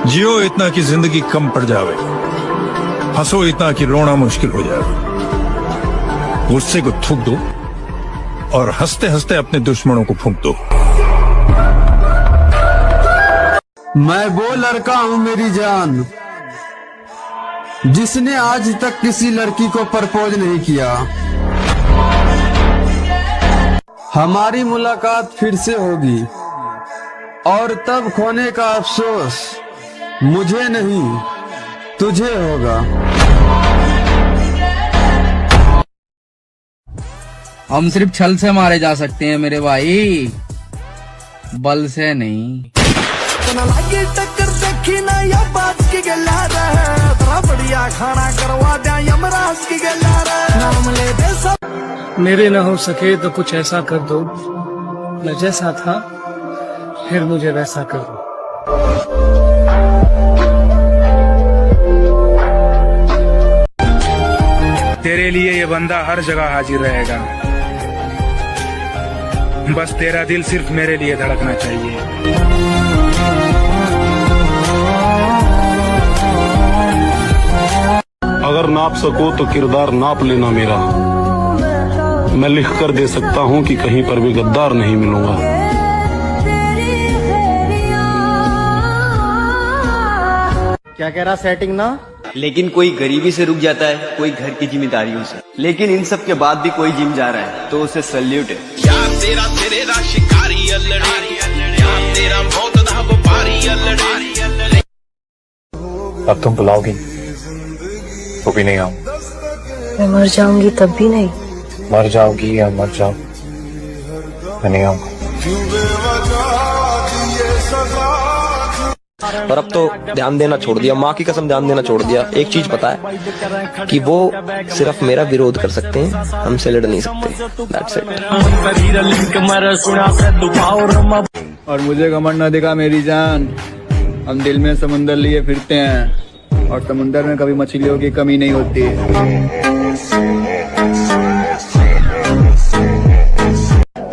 जियो इतना कि जिंदगी कम पड़ जावे, हंसो इतना कि रोना मुश्किल हो जाए। गुस्से को थूक दो और हंसते हंसते अपने दुश्मनों को फूंक दो। मैं वो लड़का हूँ मेरी जान, जिसने आज तक किसी लड़की को प्रपोज नहीं किया। हमारी मुलाकात फिर से होगी और तब खोने का अफसोस मुझे नहीं तुझे होगा। हम सिर्फ छल से मारे जा सकते हैं मेरे भाई, बल से नहीं। टक्कर देखी ना या बात की गला रहा, बड़ा बढ़िया खाना करवा दिया यमराज की गला रहा। नाम ले दे सब। मेरे न हो सके तो कुछ ऐसा कर दो, मैं जैसा था फिर मुझे वैसा कर दो। तेरे लिए ये बंदा हर जगह हाजिर रहेगा, बस तेरा दिल सिर्फ मेरे लिए धड़कना चाहिए। अगर नाप सको तो किरदार नाप लेना मेरा, मैं लिख कर दे सकता हूँ कि कहीं पर भी गद्दार नहीं मिलूंगा। क्या कह रहा सेटिंग ना, लेकिन कोई गरीबी से रुक जाता है, कोई घर की जिम्मेदारियों से, लेकिन इन सब के बाद भी कोई जिम जा रहा है तो उसे सल्यूट है। अब तुम बुलाओगी तो भी नहीं आऊं। मैं मर जाऊंगी तब भी नहीं। मर जाओगी या मर जाओ, मैं नहीं आऊंगा। और अब तो ध्यान देना छोड़ दिया, माँ की कसम ध्यान देना छोड़ दिया। एक चीज पता है कि वो सिर्फ मेरा विरोध कर सकते हैं, हमसे लड़ नहीं सकते। That's it। और मुझे घमंड न दिखा मेरी जान, हम दिल में समुंदर लिए फिरते हैं और समुंदर में कभी मछलियों की कमी नहीं होती।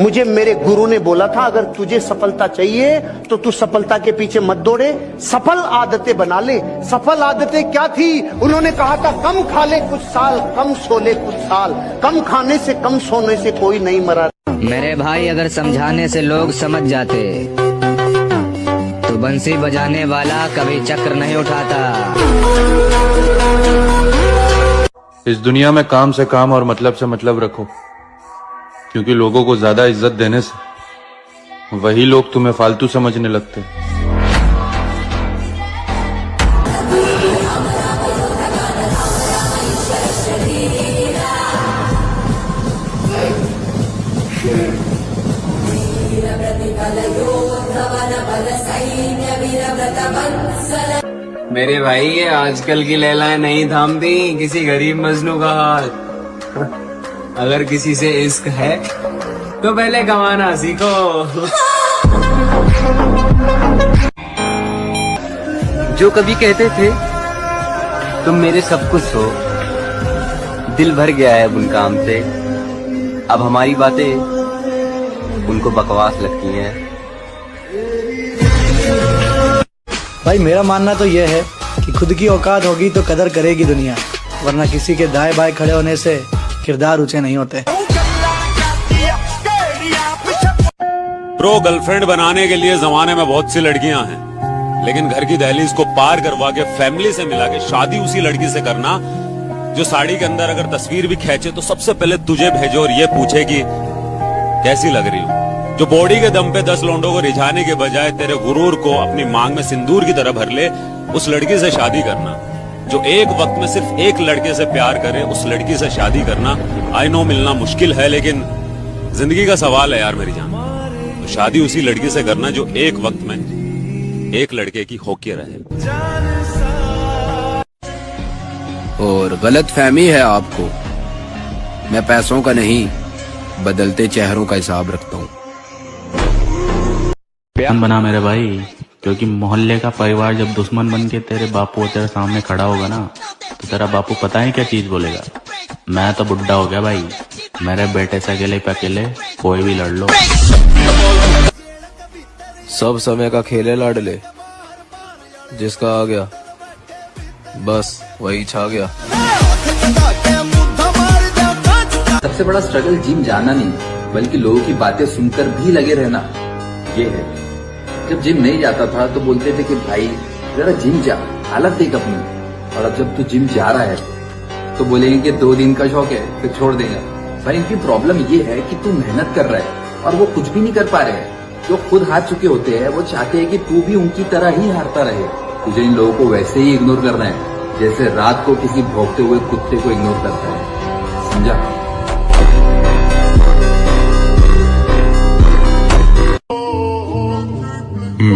मुझे मेरे गुरु ने बोला था, अगर तुझे सफलता चाहिए तो तू सफलता के पीछे मत दौड़े, सफल आदतें बना ले। सफल आदतें क्या थी? उन्होंने कहा था कम खा ले कुछ साल, कम सो ले कुछ साल, कम खाने से कम सोने से कोई नहीं मरा। मेरे भाई अगर समझाने से लोग समझ जाते तो बंसी बजाने वाला कभी चक्र नहीं उठाता। इस दुनिया में काम से काम और मतलब से मतलब रखो, क्योंकि लोगों को ज्यादा इज्जत देने से वही लोग तुम्हें फालतू समझने लगते हैं। मेरे भाई ये आजकल की लैलाएं नहीं थामती किसी गरीब मजनू का हाथ। अगर किसी से इश्क है तो पहले कमाना सीखो। जो कभी कहते थे तुम मेरे सब कुछ हो, दिल भर गया है उन काम से। अब हमारी बातें उनको बकवास लगती हैं। भाई मेरा मानना तो यह है कि खुद की औकात होगी तो कदर करेगी दुनिया, वरना किसी के दाएं बाएं खड़े होने से किरदार ऊंचे नहीं होते। प्रो गर्लफ्रेंड बनाने के लिए जमाने में बहुत सी लड़कियां हैं, लेकिन घर की दहलीज को पार करवा के फैमिली से मिला के शादी उसी लड़की से करना जो साड़ी के अंदर अगर तस्वीर भी खींचे तो सबसे पहले तुझे भेजे और ये पूछे कि कैसी लग रही हूँ। जो बॉडी के दम पे 10 लौंडों को रिझाने के बजाय तेरे गुरूर को अपनी मांग में सिंदूर की तरह भर ले, उस लड़की से शादी करना। जो एक वक्त में सिर्फ एक लड़के से प्यार करे, उस लड़की से शादी करना। आई नो मिलना मुश्किल है, लेकिन जिंदगी का सवाल है यार मेरी जान। तो शादी उसी लड़की से करना जो एक वक्त में एक लड़के की होके रहे। और गलत फहमी है आपको, मैं पैसों का नहीं बदलते चेहरों का हिसाब रखता हूँ। बना मेरे भाई, क्योंकि मोहल्ले का परिवार जब दुश्मन बन के तेरे बापू तेरे सामने खड़ा होगा ना, तो तेरा बापू पता है क्या चीज बोलेगा? मैं तो बुढ़ा हो गया भाई, मेरे बेटे से अकेले पे अकेले कोई भी लड़ लो। सब समय का खेल है लाडले, जिसका आ गया बस वही छा गया। सबसे बड़ा स्ट्रगल जिम जाना नहीं बल्कि लोगों की बातें सुनकर भी लगे रहना ये है। जब जिम नहीं जाता था तो बोलते थे कि भाई जरा जिम जा, हालत देख अपनी। और अब जब तू जिम जा रहा है तो बोलेंगे कि 2 दिन का शौक है फिर छोड़ देगा। भाई इनकी प्रॉब्लम ये है कि तू मेहनत कर रहा है और वो कुछ भी नहीं कर पा रहे हैं। जो खुद हार चुके होते हैं वो चाहते हैं कि तू भी उनकी तरह ही हारता रहे। तुझे इन लोगों को वैसे ही इग्नोर करना है जैसे रात को किसी भौंकते हुए कुत्ते को इग्नोर करता है, समझा?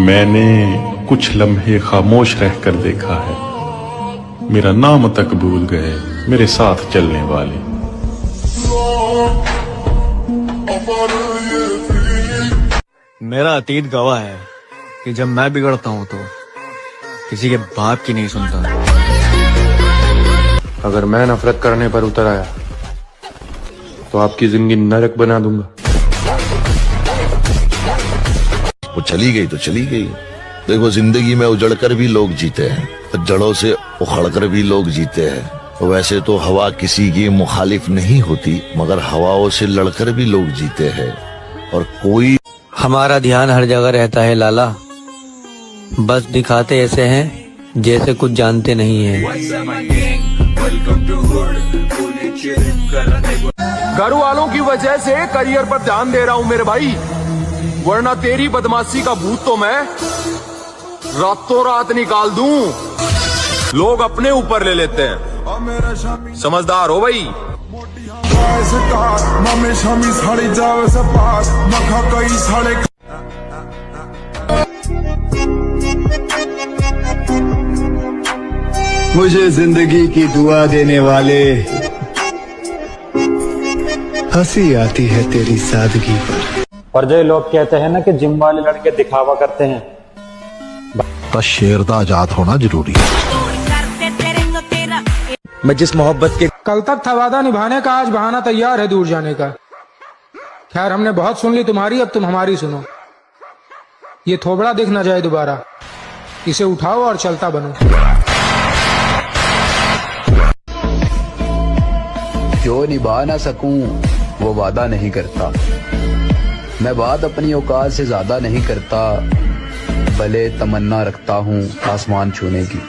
मैंने कुछ लम्हे खामोश रहकर देखा है, मेरा नाम तक भूल गए मेरे साथ चलने वाले। मेरा अतीत गवाह है कि जब मैं बिगड़ता हूँ तो किसी के बाप की नहीं सुनता। अगर मैं नफरत करने पर उतर आया तो आपकी जिंदगी नरक बना दूंगा। वो चली गई तो चली गई। देखो जिंदगी में उजड़कर भी लोग जीते हैं, जड़ों से उखड़कर भी लोग जीते हैं। वैसे तो हवा किसी की मुखालिफ नहीं होती, मगर हवाओं से लड़कर भी लोग जीते हैं। और कोई हमारा ध्यान हर जगह रहता है लाला, बस दिखाते ऐसे हैं जैसे कुछ जानते नहीं हैं। घर वालों की वजह से करियर पर ध्यान दे रहा हूँ मेरे भाई, वरना तेरी बदमाशी का भूत तो मैं रातों रात निकाल दूं। लोग अपने ऊपर ले लेते हैं, समझदार हो भाई। मुझे जिंदगी की दुआ देने वाले, हंसी आती है तेरी सादगी पर जो लोग कहते हैं ना कि जिम वाले लड़के दिखावा करते हैं, बस शेर दा आजाद होना जरूरी है। मैं जिस मोहब्बत के कल तक था वादा निभाने का, आज बहाना तैयार है दूर जाने का। खैर हमने बहुत सुन ली तुम्हारी, अब तुम हमारी सुनो। ये थोबड़ा दिख ना जाए दोबारा, इसे उठाओ और चलता बनो। जो निभा ना सकूं वो वादा नहीं करता, मैं बात अपनी औकात से ज्यादा नहीं करता। भले तमन्ना रखता हूँ आसमान छूने की,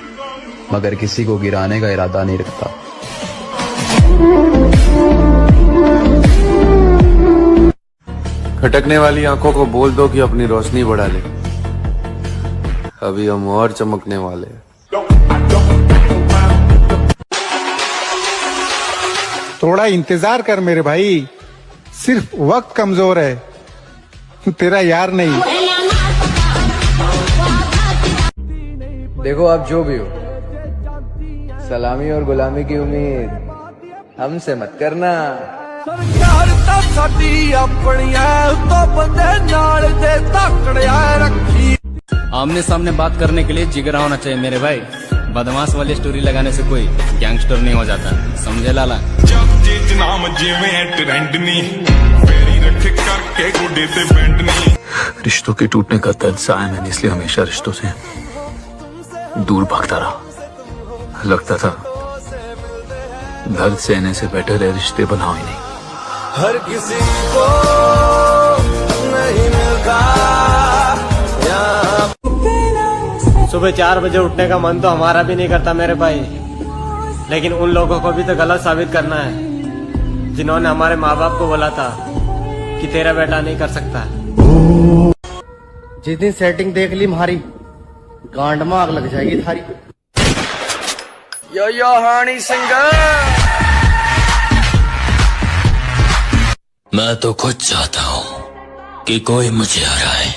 मगर किसी को गिराने का इरादा नहीं रखता। खटकने वाली आंखों को बोल दो कि अपनी रोशनी बढ़ा ले, अभी हम और चमकने वाले हैं। थोड़ा इंतजार कर मेरे भाई, सिर्फ वक्त कमजोर है, तेरा यार नहीं। देखो आप जो भी हो, सलामी और गुलामी की उम्मीद हमसे मत करना। सरकार ता साडी अपनी है, तो बंदे नाल दे तकड़िया रखी। आमने सामने बात करने के लिए जिगरा होना चाहिए मेरे भाई। बदमाश वाली स्टोरी लगाने से कोई गैंगस्टर नहीं हो जाता, समझे लाला? रिश्तों के टूटने का दर्द सहा है मैंने, इसलिए हमेशा रिश्तों से दूर भागता रहा। लगता था दर्द सहने से बेटर है रिश्ते बनाओ ही नहीं। हर किसी को नहीं मिलता। सुबह 4 बजे उठने का मन तो हमारा भी नहीं करता मेरे भाई, लेकिन उन लोगों को भी तो गलत साबित करना है जिन्होंने हमारे माँ बाप को बोला था कि तेरा बेटा नहीं कर सकता। जिस दिन सेटिंग देख ली हमारी, गांड में आग लग जाएगी थारी। यो हानी सिंह, मैं तो खुद चाहता हूँ कि कोई मुझे हराए,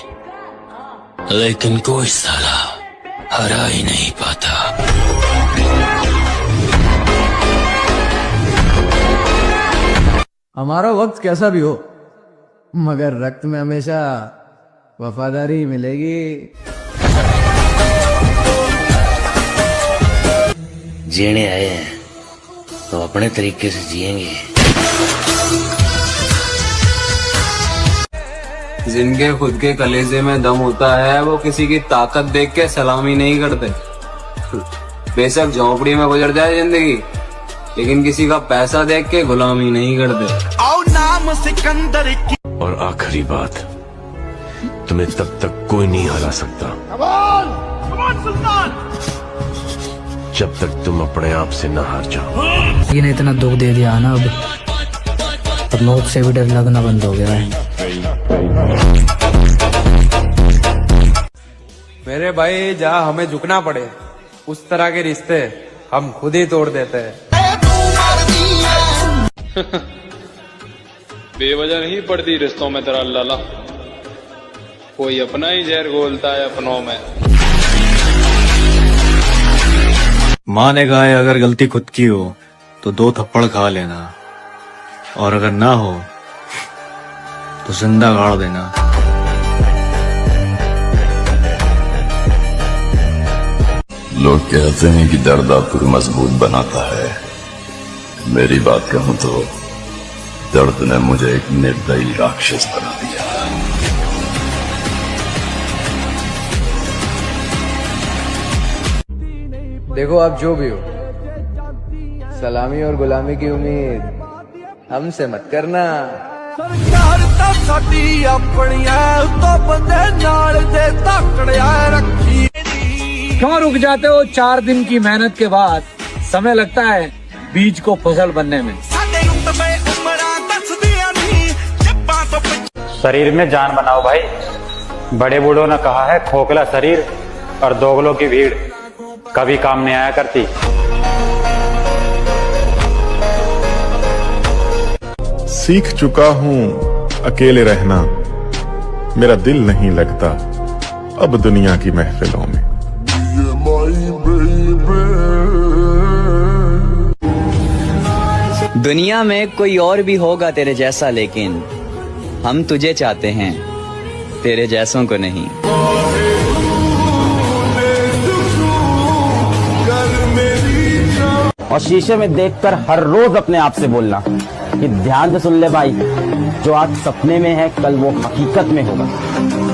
लेकिन कोई साला हरा ही नहीं पाता। हमारा वक्त कैसा भी हो, मगर रक्त में हमेशा वफादारी मिलेगी। जीने आए हैं तो अपने तरीके से जिएंगे। जिनके खुद के कलेजे में दम होता है वो किसी की ताकत देख के सलामी नहीं करते। बेशक झोंपड़ी में गुजर जाए जिंदगी, लेकिन किसी का पैसा देख के गुलामी नहीं करते। आओ नाम सिकंदर की। और आखिरी बात, तुम्हें तब तक कोई नहीं हरा सकता जब तक तुम अपने आप से न हार जाओ। लेकिन इतना दुख दे दिया ना, अब मौत से भी डर लगना बंद हो गया है। मेरे भाई, जहाँ हमें झुकना पड़े उस तरह के रिश्ते हम खुद ही तोड़ देते हैं। बेवजह नहीं पड़ती रिश्तों में तेरा लाला, कोई अपना ही जहर घोलता है अपनों में। माँ ने कहा है अगर गलती खुद की हो तो 2 थप्पड़ खा लेना, और अगर ना हो तो जिंदा गाड़ देना। लोग कहते हैं कि दर्द आपको मजबूत बनाता है। मेरी बात कहूं तो दर्द ने मुझे एक निर्दयी राक्षस बना दिया। देखो आप जो भी हो, सलामी और गुलामी की उम्मीद हमसे मत करना। सरकार ता साडी अपनी है, तो बंदे नाल दे ताकड़िया रखी। क्यों रुक जाते हो? 4 दिन की मेहनत के बाद समय लगता है बीज को फसल बनने में। शरीर में जान बनाओ भाई। बड़े बूढ़ों ने कहा है खोखला शरीर और दोगलों की भीड़ कभी काम नहीं आया करती। सीख चुका हूं अकेले रहना, मेरा दिल नहीं लगता अब दुनिया की महफिलों में। दुनिया में कोई और भी होगा तेरे जैसा, लेकिन हम तुझे चाहते हैं, तेरे जैसों को नहीं। और शीशे में देखकर हर रोज अपने आप से बोलना कि ध्यान से सुन ले भाई, जो आज सपने में है कल वो हकीकत में होगा,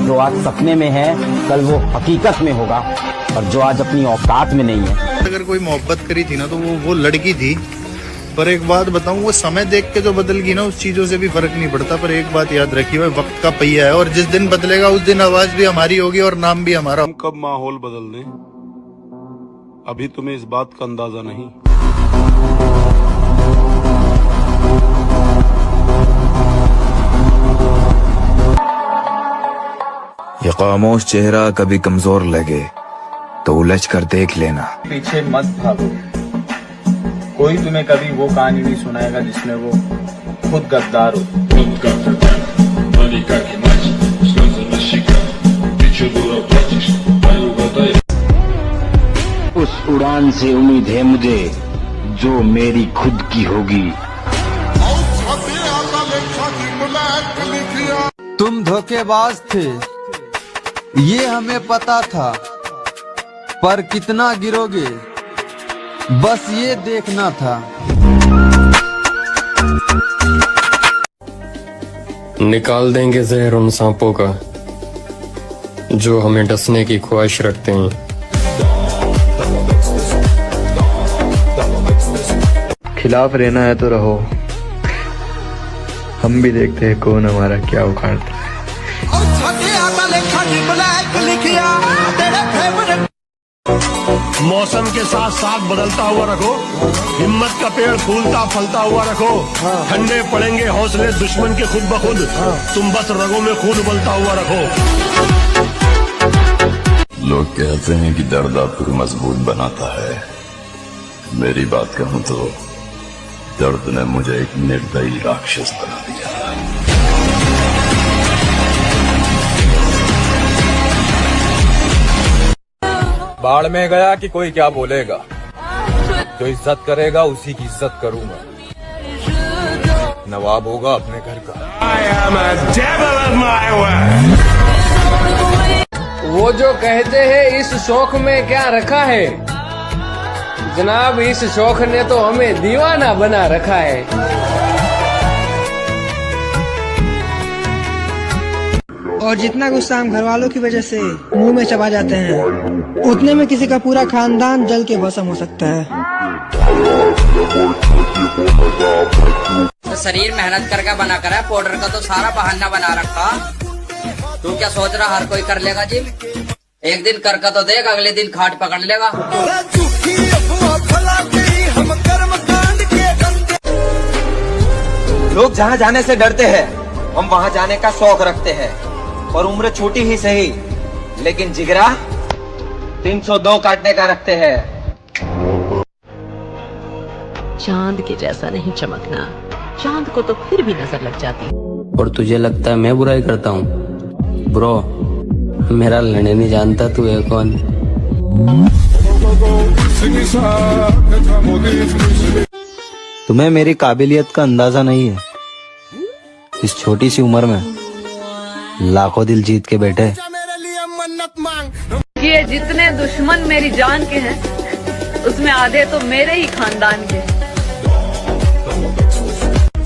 जो आज सपने में है कल वो हकीकत में होगा, और जो आज अपनी औकात में नहीं है। अगर कोई मोहब्बत करी थी ना तो वो लड़की थी। पर एक बात बताऊं, वो समय देख के जो बदल गई ना उस चीजों से भी फर्क नहीं पड़ता। पर एक बात याद रखिए, वो वक्त का पहिया है और जिस दिन बदलेगा उस दिन आवाज भी हमारी होगी और नाम भी हमारा। हम कब माहौल बदल दें अभी तुम्हें इस बात का अंदाजा नहीं। ये खामोश चेहरा कभी कमजोर लगे तो उलझ कर देख लेना। पीछे मत भागो, कोई तुम्हें कभी वो कहानी नहीं सुनाएगा जिसमें वो खुद गद्दार हो। उस उड़ान से उम्मीद है मुझे जो मेरी खुद की होगी। तुम धोखेबाज थे ये हमें पता था, पर कितना गिरोगे बस ये देखना था। निकाल देंगे जहर उन सांपों का जो हमें डसने की ख्वाहिश रखते हैं। खिलाफ रहना है तो रहो, हम भी देखते हैं कौन हमारा क्या उखाड़ता है। मौसम के साथ साथ बदलता हुआ रखो, हिम्मत का पेड़ फूलता फलता हुआ रखो। ठंडे पड़ेंगे हौसले दुश्मन के खुद ब खुद, तुम बस रगों में खून उबलता हुआ रखो। लोग कहते हैं कि दर्द आपको मजबूत बनाता है। मेरी बात कहूं तो दर्द ने मुझे एक निर्दयी राक्षस बना दिया। बाढ़ में गया कि कोई क्या बोलेगा, जो इज्जत करेगा उसी की इज्जत करूंगा। नवाब होगा अपने घर का। वो जो कहते हैं इस शौक में क्या रखा है, जनाब इस शौक ने तो हमें दीवाना बना रखा है। और जितना गुस्सा हम घर वालों की वजह से मुंह में चबा जाते हैं, उतने में किसी का पूरा खानदान जल के भस्म हो सकता है। तो शरीर मेहनत करके बना कर है, पाउडर का तो सारा बहाना बना रखा। तू क्या सोच रहा हर कोई कर लेगा जिम? एक दिन करके तो देख, अगले दिन खाट पकड़ लेगा। लोग जहाँ जाने से डरते हैं, हम वहाँ जाने का शौक रखते हैं। और उम्र छोटी ही सही, लेकिन जिगरा 302 काटने का रखते हैं। चांद के जैसा नहीं चमकना, चांद को तो फिर भी नजर लग जाती। और तुझे लगता है मैं बुराई करता हूँ? ब्रो, मेरा लड़ने नहीं जानता तू है कौन। तुम्हें मेरी काबिलियत का अंदाजा नहीं है। इस छोटी सी उम्र में लाखों दिल जीत के बैठे। ये जितने दुश्मन मेरी जान के हैं, उसमें आधे तो मेरे ही खानदान के।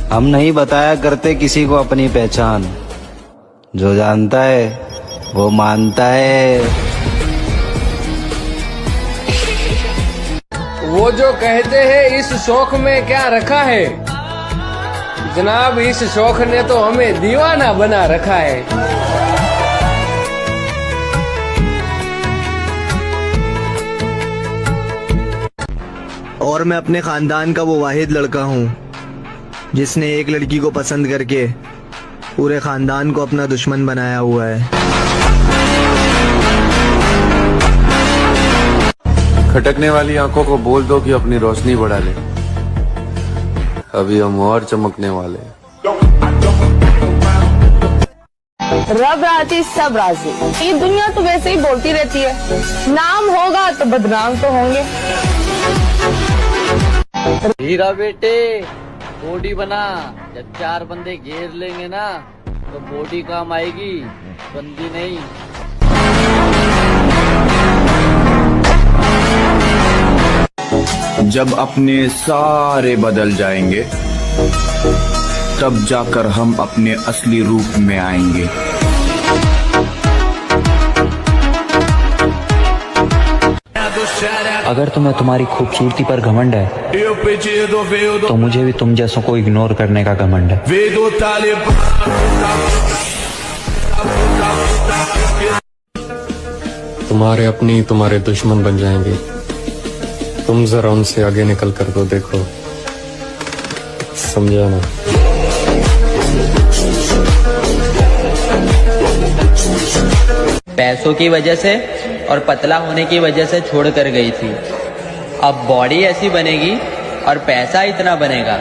हम नहीं बताया करते किसी को अपनी पहचान, जो जानता है वो मानता है। वो जो कहते हैं इस शौक में क्या रखा है, जनाब इस शौक ने तो हमें दीवाना बना रखा है। और मैं अपने खानदान का वो वाहिद लड़का हूँ जिसने एक लड़की को पसंद करके पूरे खानदान को अपना दुश्मन बनाया हुआ है। खटकने वाली आंखों को बोल दो कि अपनी रोशनी बढ़ा ले, अभी हम और चमकने वाले। रब राजी सब राजी। ये दुनिया तो वैसे ही बोलती रहती है, नाम होगा तो बदनाम तो होंगे। हीरा बेटे बॉडी बना, जब 4 बंदे घेर लेंगे ना तो बॉडी काम आएगी, बंदी नहीं। जब अपने सारे बदल जाएंगे, तब जाकर हम अपने असली रूप में आएंगे। अगर तुम्हें तुम्हारी खूबसूरती पर घमंड है, तो मुझे भी तुम जैसों को इग्नोर करने का घमंड है। तुम्हारे अपने तुम्हारे दुश्मन बन जाएंगे। तुम जरा उनसे आगे निकल कर तो देखो, समझा ना? पैसों की वजह से और पतला होने की वजह से छोड़ कर गई थी। अब बॉडी ऐसी बनेगी और पैसा इतना बनेगा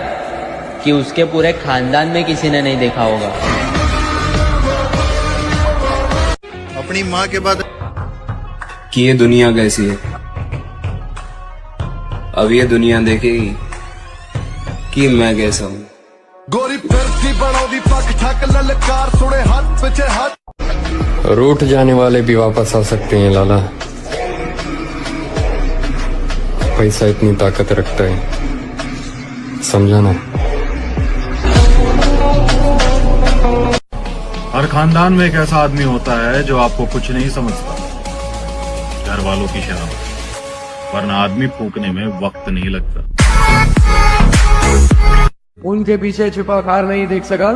कि उसके पूरे खानदान में किसी ने नहीं देखा होगा। अपनी माँ के बाद कि ये दुनिया कैसी है, अब ये दुनिया देखेगी कि मैं कैसा हूँ। गोरी फिरती बनाओदी पक ठक ललकार सुने हाथ पीछे हाथ। रूठ जाने वाले भी वापस आ सकते हैं लाला, पैसा इतनी ताकत रखता है, समझा ना? हर खानदान में एक ऐसा आदमी होता है जो आपको कुछ नहीं समझता, घर वालों की शर्म, वरना आदमी फूकने में वक्त नहीं लगता। उनके पीछे छुपा खार नहीं देख सका,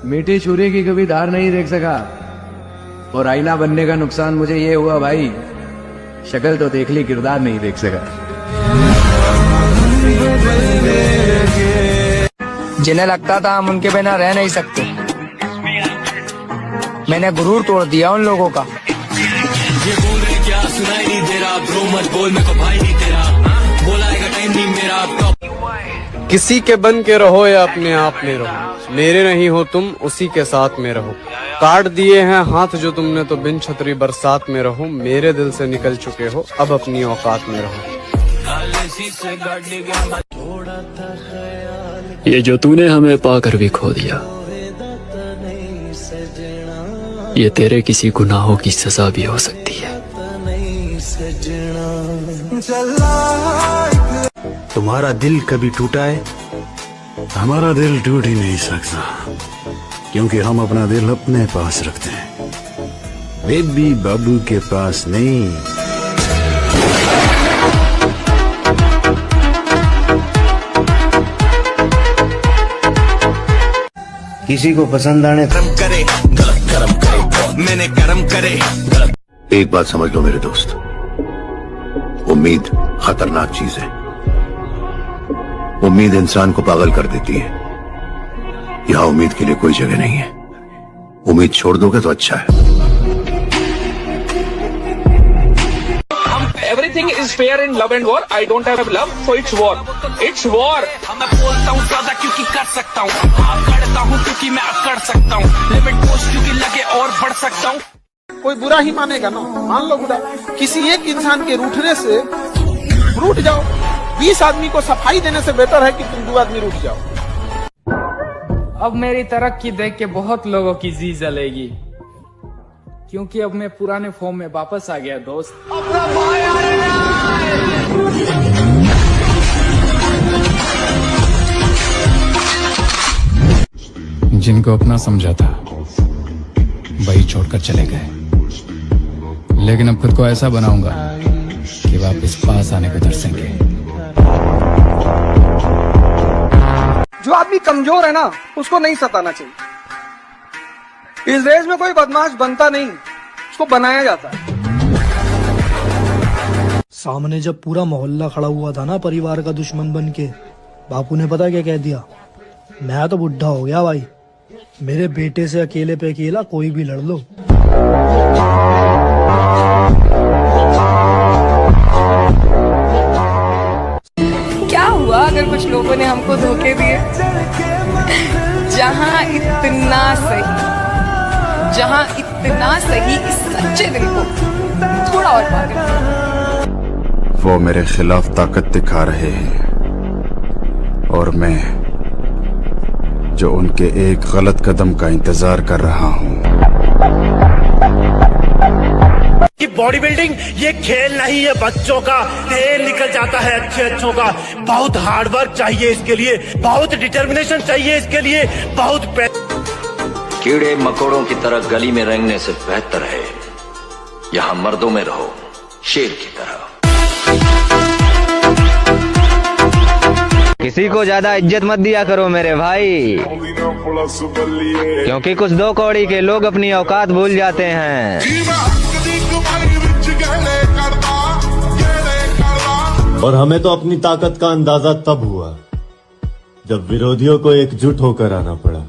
मीठी छुरी की कभी धार नहीं देख सका। और आईना बनने का नुकसान मुझे ये हुआ भाई, शक्ल तो देख ली, किरदार नहीं देख सका। जिन्हें लगता था हम उनके बिना रह नहीं सकते, मैंने गुरूर तोड़ दिया उन लोगों का। ये बोल रहे क्या सुनाई नहीं दे रहा, ब्रो मत बोल मैं को भाई नहीं तेरा, बोलाएगा टाइम नहीं मेरा आपका। किसी के बन के रहो या अपने आप में रहो, मेरे नहीं हो तुम उसी के साथ में रहो। काट दिए हैं हाथ जो तुमने तो बिन छतरी बरसात में रहो, मेरे दिल से निकल चुके हो अब अपनी औकात में रहो। ये जो तूने हमें पाकर भी खो दिया, ये तेरे किसी गुनाहों की सजा भी हो सकती है। तुम्हारा दिल कभी टूटा है? हमारा दिल टूट ही नहीं सकता, क्योंकि हम अपना दिल अपने पास रखते हैं, बेबी बाबू के पास नहीं। किसी को पसंद आने करे गलत कर्म करे, मैंने कर्म करे गलत। एक बात समझ लो मेरे दोस्त, उम्मीद खतरनाक चीज है। उम्मीद इंसान को पागल कर देती है। यहां उम्मीद के लिए कोई जगह नहीं है। उम्मीद छोड़ दोगे तो अच्छा है। Everything is fair in love and war. I don't have love, so it's war. It's war. मैं बोलता हूँ ज्यादा क्योंकि कर सकता हूँ, करता हूँ क्योंकि मैं कर सकता हूँ, लिमिट पोस्ट क्योंकि लगे और बढ़ सकता हूँ। कोई बुरा ही मानेगा ना, मान लो बुरा। किसी एक इंसान के रूठने से रूठ जाओ, 20 आदमी को सफाई देने से बेहतर है कि तुम 2 आदमी रूठ जाओ। अब मेरी तरक्की देख के बहुत लोगों की जी जलेगी, क्योंकि अब मैं पुराने फॉर्म में वापस आ गया दोस्त। जिनको अपना समझा था वही छोड़कर चले गए, लेकिन अब खुद को ऐसा बनाऊंगा कि वापस पास आने को तरसेंगे। जो आदमी कमजोर है ना, उसको नहीं सताना चाहिए। इस देश में कोई बदमाश बनता नहीं, उसको बनाया जाता है। सामने जब पूरा मोहल्ला खड़ा हुआ था ना परिवार का दुश्मन बन के, बापू ने पता क्या कह दिया? मैं तो बुढ़ा हो गया भाई, मेरे बेटे से अकेले पे अकेला कोई भी लड़ लो। क्या हुआ अगर कुछ लोगों ने हमको धोखे दिए? जहाँ इतना सही इस सच्चे दिल को थोड़ा और पागल। वो मेरे खिलाफ ताकत दिखा रहे हैं और मैं जो उनके एक गलत कदम का इंतजार कर रहा हूँ। कि बॉडी बिल्डिंग ये खेल नहीं है बच्चों का, तेल निकल जाता है अच्छों का। बहुत हार्ड वर्क चाहिए इसके लिए, बहुत डिटर्मिनेशन चाहिए इसके लिए, बहुत कीड़े मकोड़ों की तरह गली में रेंगने से बेहतर है यहाँ मर्दों में रहो शेर की तरह। किसी को ज्यादा इज्जत मत दिया करो मेरे भाई, क्योंकि कुछ 2 कौड़ी के लोग अपनी औकात भूल जाते हैं। और हमें तो अपनी ताकत का अंदाजा तब हुआ जब विरोधियों को एकजुट होकर आना पड़ा,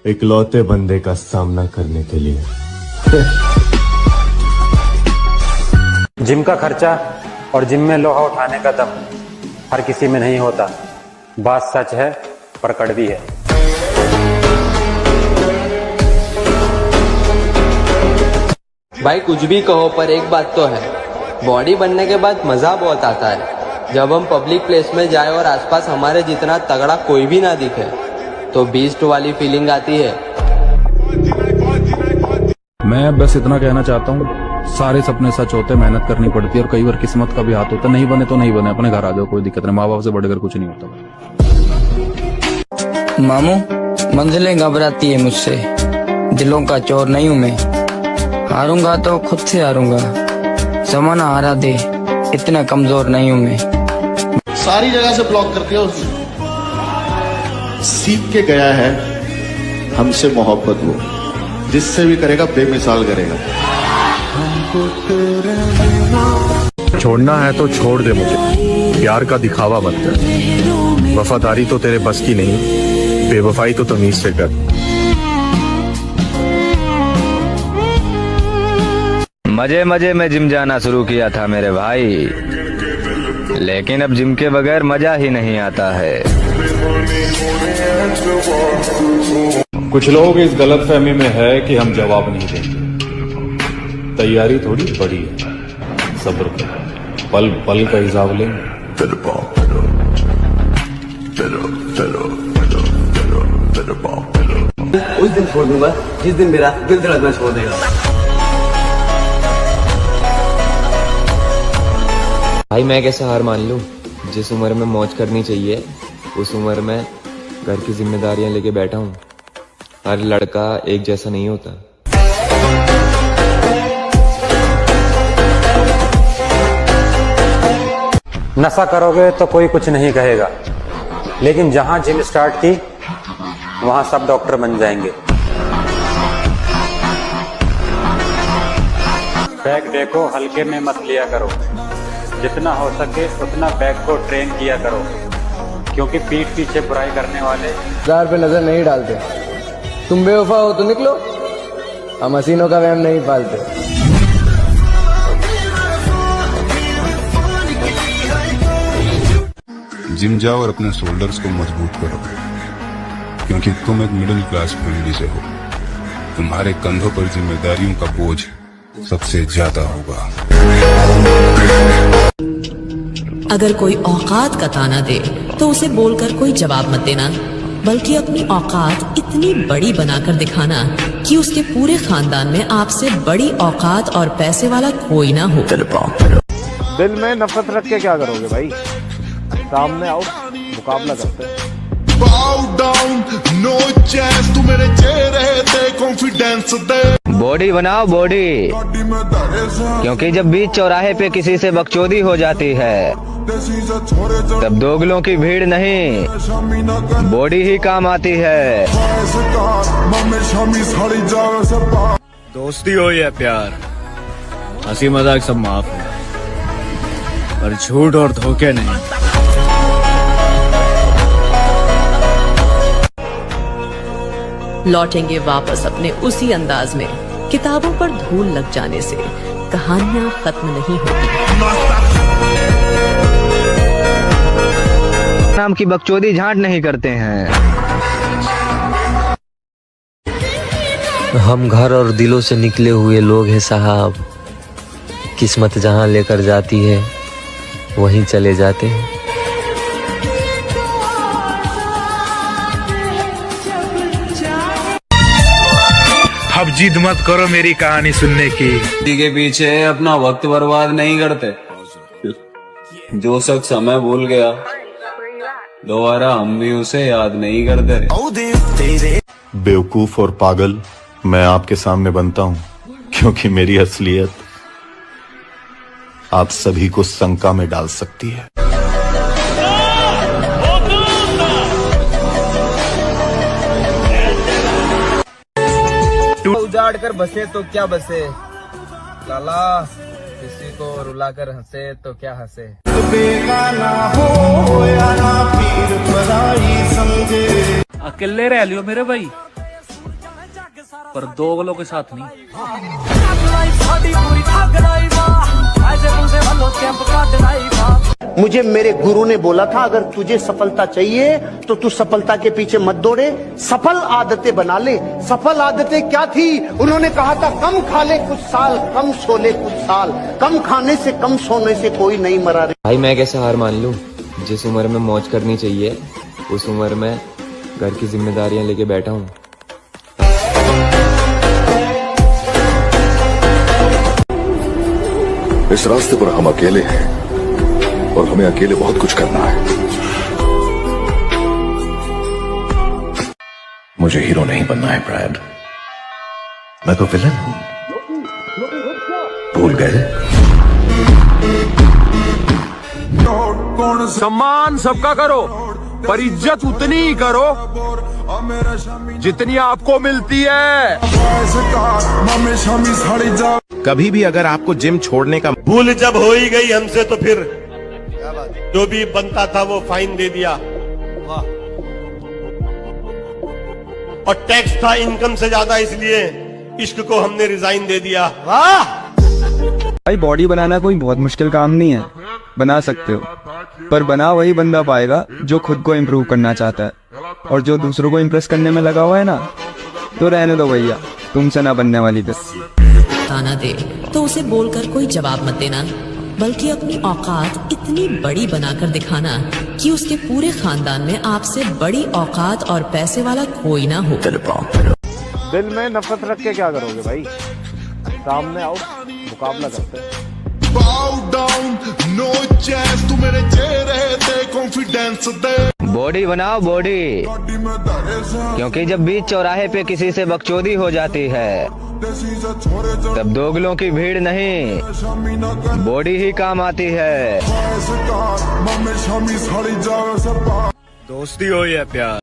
इकलौते बंदे का सामना करने के लिए। जिम का खर्चा और जिम में लोहा उठाने का दम हर किसी में नहीं होता। बात सच है पर कड़वी है। भाई कुछ भी कहो पर एक बात तो है, बॉडी बनने के बाद मजा बहुत आता है। जब हम पब्लिक प्लेस में जाए और आसपास हमारे जितना तगड़ा कोई भी ना दिखे तो बीस्ट वाली फीलिंग आती है। मैं बस इतना कहना चाहता हूँ, सारे सपने सच होते, मेहनत करनी पड़ती है और कई बार किस्मत का भी हाथ होता है। नहीं बने तो नहीं बने, अपने घर आ जाओ, कोई दिक्कत नहीं। माँ बाप से बढ़कर कुछ नहीं होता। मामू मंजिलें घबराती है मुझसे, दिलों का चोर नहीं हूँ मैं। हारूंगा तो खुद से हारूंगा, जमाना हारा दे, इतना कमजोर नहीं हूँ मैं। सारी जगह से ब्लॉक कर दिया उसने। सीख के गया है हमसे मोहब्बत, वो जिससे भी करेगा बेमिसाल करेगा। छोड़ना है तो छोड़ दे मुझे, प्यार का दिखावा मत कर। वफादारी तो तेरे बस की नहीं, बेवफाई तो तमीज से कर। मजे मजे में जिम जाना शुरू किया था मेरे भाई, लेकिन अब जिम के बगैर मजा ही नहीं आता है। कुछ लोग इस गलतफहमी में है कि हम जवाब नहीं देंगे। तैयारी थोड़ी बड़ी है, सब्र कर, पल पल का हिसाब लेंगे। उस दिन छोड़ दूंगा जिस दिन मेरा दिल धड़कना छोड़ देगा। भाई मैं कैसे हार मान लूं? जिस उम्र में मौज करनी चाहिए उस उम्र में घर की जिम्मेदारियां लेके बैठा हूँ। हर लड़का एक जैसा नहीं होता। नशा करोगे तो कोई कुछ नहीं कहेगा, लेकिन जहां जिम स्टार्ट की वहां सब डॉक्टर बन जाएंगे। बैग देखो हल्के में मत लिया करो, जितना हो सके उतना बैग को ट्रेन किया करो, क्योंकि पीठ पीछे बुराई करने वाले 1000 पे नजर नहीं डालते। तुम बेवफा हो तो निकलो, हम हसीनों का वहम नहीं पालते। जिम जाओ और अपने शोल्डर्स को मजबूत करो, क्योंकि तुम एक मिडिल क्लास फैमिली से हो। तुम्हारे कंधों पर जिम्मेदारियों का बोझ सबसे ज्यादा होगा। अगर कोई औकात का ताना दे तो उसे बोलकर कोई जवाब मत देना, बल्कि अपनी औकात इतनी बड़ी बनाकर दिखाना कि उसके पूरे खानदान में आपसे बड़ी औकात और पैसे वाला कोई ना हो। दिल में नफरत रख के क्या करोगे भाई? सामने आओ, मुकाबला करते हैं। बॉडी बनाओ बॉडी, क्योंकि जब बीच चौराहे पे किसी से बकचोदी हो जाती है तब दोगलों की भीड़ नहीं, बॉडी ही काम आती है। दोस्ती हो या प्यार, हंसी मजाक सब माफ है, पर झूठ और धोखे नहीं। लौटेंगे वापस अपने उसी अंदाज में। किताबों पर धूल लग जाने से कहानियां खत्म नहीं होती। नाम की बकचोदी झांट नहीं करते हैं। हम घर और दिलों से निकले हुए लोग हैं साहब, किस्मत जहां लेकर जाती है वहीं चले जाते हैं। अब जिद मत करो मेरी कहानी सुनने की। के पीछे अपना वक्त बर्बाद नहीं करते। जो शख्स हमें भूल गया दोबारा हम भी उसे याद नहीं करते। बेवकूफ और पागल मैं आपके सामने बनता हूं, क्योंकि मेरी असलियत आप सभी को शंका में डाल सकती है। उजाड़ कर बसे तो क्या बसे, लाला किसी को रुलाकर हंसे तो क्या हंसे। अकेले रह लियो मेरे भाई, पर दोगलों के साथ नहीं। मुझे मेरे गुरु ने बोला था, अगर तुझे सफलता चाहिए तो तू सफलता के पीछे मत दौड़े, सफल आदतें बना ले। सफल आदतें क्या थी? उन्होंने कहा था कम खा ले कुछ साल, कम सो ले कुछ साल। कम खाने से कम सोने से कोई नहीं मरा रे। भाई मैं कैसे हार मान लूं? जिस उम्र में मौज करनी चाहिए उस उम्र में घर की जिम्मेदारियां लेके बैठा हूँ। इस रास्ते पर हम अकेले हैं और हमें अकेले बहुत कुछ करना है। मुझे हीरो नहीं बनना है ब्रैड, मैं तो विलन हूं, भूल गए? सम्मान सबका करो, पर इज्जत उतनी ही करो जितनी आपको मिलती है। कभी भी अगर आपको जिम छोड़ने का भूल जब हो ही गई हमसे, तो फिर जो भी बनता था वो फाइन दे दिया, और टैक्स था इनकम से ज्यादा, इसलिए इश्क को हमने रिजाइन दे दिया। वाह भाई, बॉडी बनाना कोई बहुत मुश्किल काम नहीं है, बना सकते हो, पर बना वही बंदा पाएगा जो खुद को इम्प्रूव करना चाहता है। और जो दूसरों को इम्प्रेस करने में लगा हुआ है ना, तो रहने दो भैया, तुमसे ना बनने वाली बस। ताना दे तो उसे बोलकर कोई जवाब मत देना, बल्कि अपनी औकात इतनी बड़ी बनाकर दिखाना कि उसके पूरे खानदान में आपसे बड़ी औकात और पैसे वाला कोई ना हो। दिल में नफरत रख के क्या करोगे भाई? सामने आओ, मुकाबला करते हैं। Bow down, no chance, तू मेरे चेहरे पे कॉन्फिडेंस दे। बॉडी बनाओ बॉडी, क्योंकि जब बीच चौराहे पे किसी से बकचोदी हो जाती है तब दोगलों की भीड़ नहीं, बॉडी ही काम आती है। दोस्ती हो या प्यार,